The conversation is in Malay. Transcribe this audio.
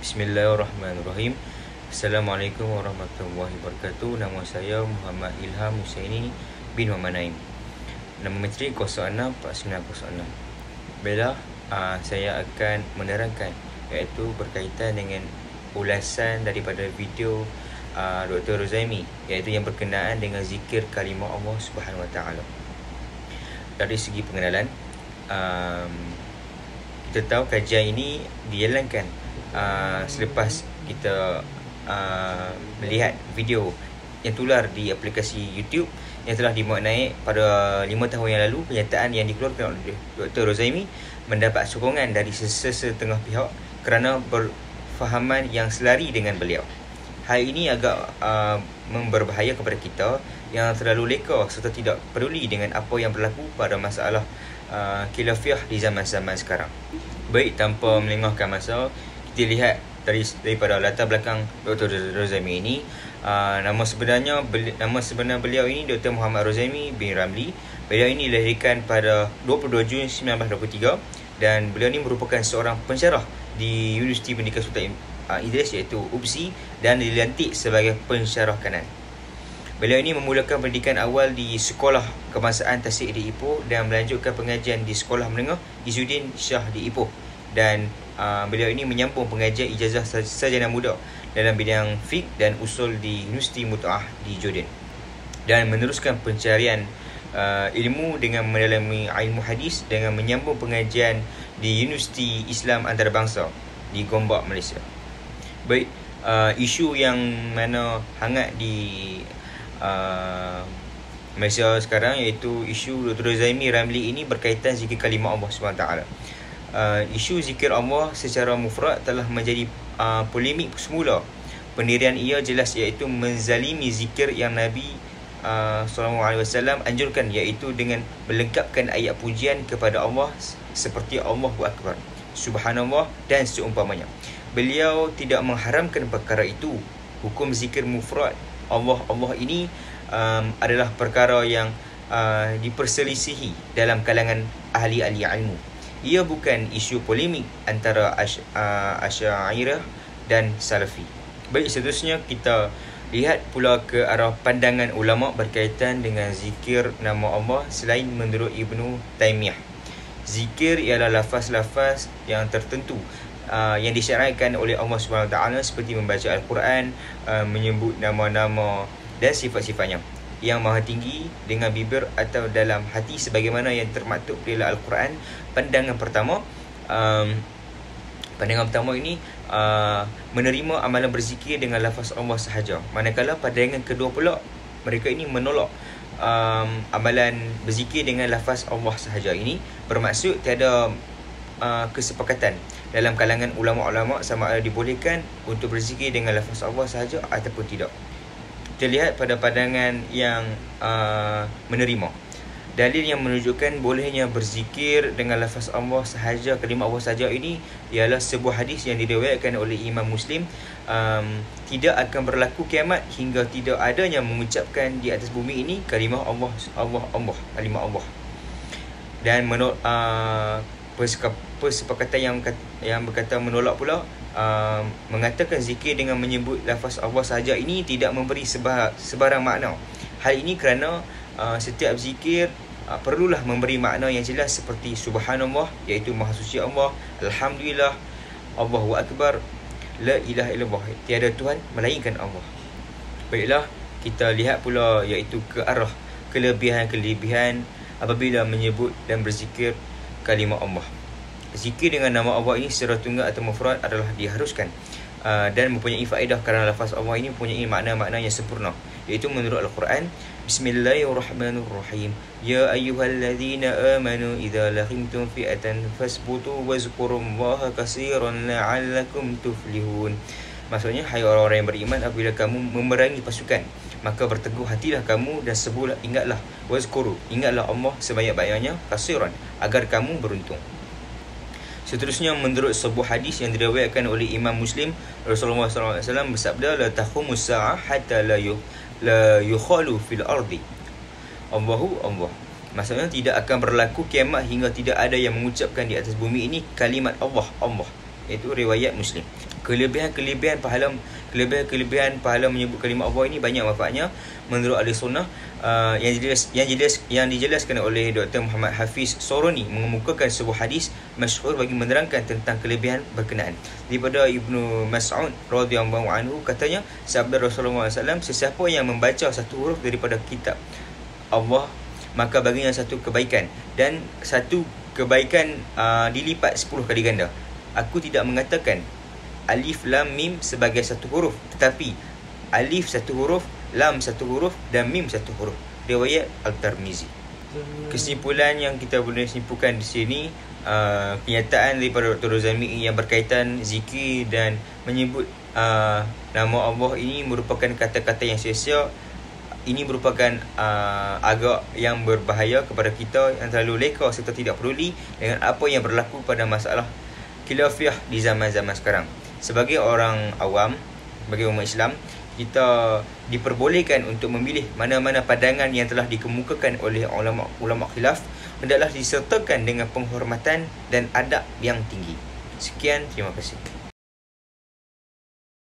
Bismillahirrahmanirrahim. Assalamualaikum warahmatullahi wabarakatuh. Nama saya Muhammad Ilham Husaini bin Muhammad Naim. Nama menteri 064906. Baiklah, saya akan menerangkan iaitu berkaitan dengan ulasan daripada video Dr. Rozaimi, iaitu yang berkenaan dengan zikir kalimah Allah Subhanahu Wa Taala. Dari segi pengenalan, kita tahu kajian ini dijalankan selepas kita melihat video yang tular di aplikasi YouTube yang telah dimuat naik pada 5 tahun yang lalu. Pernyataan yang dikeluarkan oleh Dr. Rozaimi mendapat sokongan dari sesetengah pihak kerana berfahaman yang selari dengan beliau. Hal ini agak berbahaya kepada kita yang terlalu leka serta tidak peduli dengan apa yang berlaku pada masalah khilafiah di zaman-zaman sekarang. Baik, tanpa melengahkan masa, kita lihat daripada latar belakang Dr. Rozaimi ini. Nama sebenar beliau ini Dr. Muhammad Rozaimi bin Ramli. Beliau ini dilahirkan pada 22 Jun 1923 dan beliau ini merupakan seorang pensyarah di Universiti Pendidikan Sultan Idris iaitu UPSI dan dilantik sebagai pensyarah kanan. Beliau ini memulakan pendidikan awal di Sekolah Kebangsaan Tasik di Ipoh dan melanjutkan pengajian di Sekolah Menengah Izzuddin Shah di Ipoh, dan beliau ini menyambung pengajian ijazah sarjana muda dalam bidang fiqh dan usul di Universiti Mut'ah di Jordan, dan meneruskan pencarian ilmu dengan mendalami ilmu hadis dengan menyambung pengajian di Universiti Islam Antarabangsa di Gombak, Malaysia. Baik, isu yang mana hangat di Malaysia sekarang iaitu isu Dr. Rozaimi Ramli ini berkaitan zikir kalimah Allah SWT. Isu zikir Allah secara mufrad telah menjadi polemik semula. Pendirian ia jelas iaitu menzalimi zikir yang Nabi SAW anjurkan, iaitu dengan melengkapkan ayat pujian kepada Allah seperti Allahu Akbar, Subhanallah dan seumpamanya. Beliau tidak mengharamkan perkara itu. Hukum zikir mufrad Allah ini adalah perkara yang diperselisihi dalam kalangan ahli-ahli ilmu. Ia bukan isu polemik antara Asy'ariyah dan Salafi. Baik, seterusnya kita lihat pula ke arah pandangan ulama berkaitan dengan zikir nama Allah selain menurut Ibnu Taimiyah. Zikir ialah lafaz-lafaz yang tertentu yang disyariatkan oleh Allah SWT seperti membaca Al-Quran, menyebut nama-nama dan sifat-sifatnya yang maha tinggi dengan bibir atau dalam hati sebagaimana yang termaktub dalam Al-Quran. Pandangan pertama ini menerima amalan berzikir dengan lafaz Allah sahaja, manakala pandangan kedua pula mereka ini menolak amalan berzikir dengan lafaz Allah sahaja. Ini bermaksud tiada kesepakatan dalam kalangan ulama-ulama sama ada dibolehkan untuk berzikir dengan lafaz Allah sahaja ataupun tidak. Kita lihat pada pandangan yang menerima. Dalil yang menunjukkan bolehnya berzikir dengan lafaz Allah sahaja, kalimah Allah sahaja ini ialah sebuah hadis yang diriwayatkan oleh Imam Muslim. Tidak akan berlaku kiamat hingga tidak adanya mengucapkan di atas bumi ini kalimah Allah, kalimah Allah. Dan persepakatan yang berkata menolak pula mengatakan zikir dengan menyebut lafaz Allah sahaja ini tidak memberi sebarang makna. Hal ini kerana setiap zikir perlulah memberi makna yang jelas seperti Subhanallah iaitu maha suci Allah, Alhamdulillah, Allahu Akbar, La ilaha illallah, tiada Tuhan melainkan Allah. Baiklah, kita lihat pula iaitu ke arah kelebihan-kelebihan apabila menyebut dan berzikir kalimah Allah. Zikir dengan nama Allah ini secara tunggal atau mufrad adalah diharuskan dan mempunyai faedah kerana lafaz Allah ini mempunyai makna-makna yang sempurna, iaitu menurut Al-Quran, Bismillahirrahmanirrahim, Ya ayyuhalladzina amanu idza laqimtum fi'atan fasbutu wazkurullaha katsiran la'allakum tuflihun. Maksudnya, hai orang-orang yang beriman, apabila kamu memerangi pasukan, maka berteguh hatilah kamu dan sebulah ingatlah, wazkuru, ingatlah Allah sebanyak-banyaknya, katsiran, agar kamu beruntung. Seterusnya, menurut sebuah hadis yang diriwayatkan oleh Imam Muslim, Rasulullah SAW bersabda, La taqumus sa'ah hatta la yukhalu fil ardi Allahu Allah. Maksudnya, tidak akan berlaku kiamat hingga tidak ada yang mengucapkan di atas bumi ini kalimat Allah, iaitu riwayat Muslim. Kelebihan pahala menyebut kalimah Allah ini banyak manfaatnya menurut ahli sunnah. Yang dijelaskan oleh Dr. Muhammad Hafiz Soroni mengemukakan sebuah hadis masyhur bagi menerangkan tentang kelebihan berkenaan. Daripada Ibnu Mas'ud radhiyallahu anhu, katanya sabda Rasulullah SAW, sesiapa yang membaca satu huruf daripada kitab Allah, maka baginya satu kebaikan, dan satu kebaikan dilipat 10 kali ganda. Aku tidak mengatakan alif lam mim sebagai satu huruf, tetapi alif satu huruf, lam satu huruf dan mim satu huruf. Riwayat Al-Tirmizi. Kesimpulan yang kita boleh simpulkan di sini, kenyataan daripada Dr. Rozami yang berkaitan zikir dan menyebut nama Allah ini merupakan kata-kata yang sia-sia. Ini merupakan agak yang berbahaya kepada kita yang terlalu leka serta tidak peduli dengan apa yang berlaku pada masalah khilafiyah di zaman-zaman sekarang. Sebagai orang awam, sebagai umat Islam, kita diperbolehkan untuk memilih mana-mana pandangan yang telah dikemukakan oleh ulama khilaf, hendaklah disertakan dengan penghormatan dan adab yang tinggi. Sekian, terima kasih.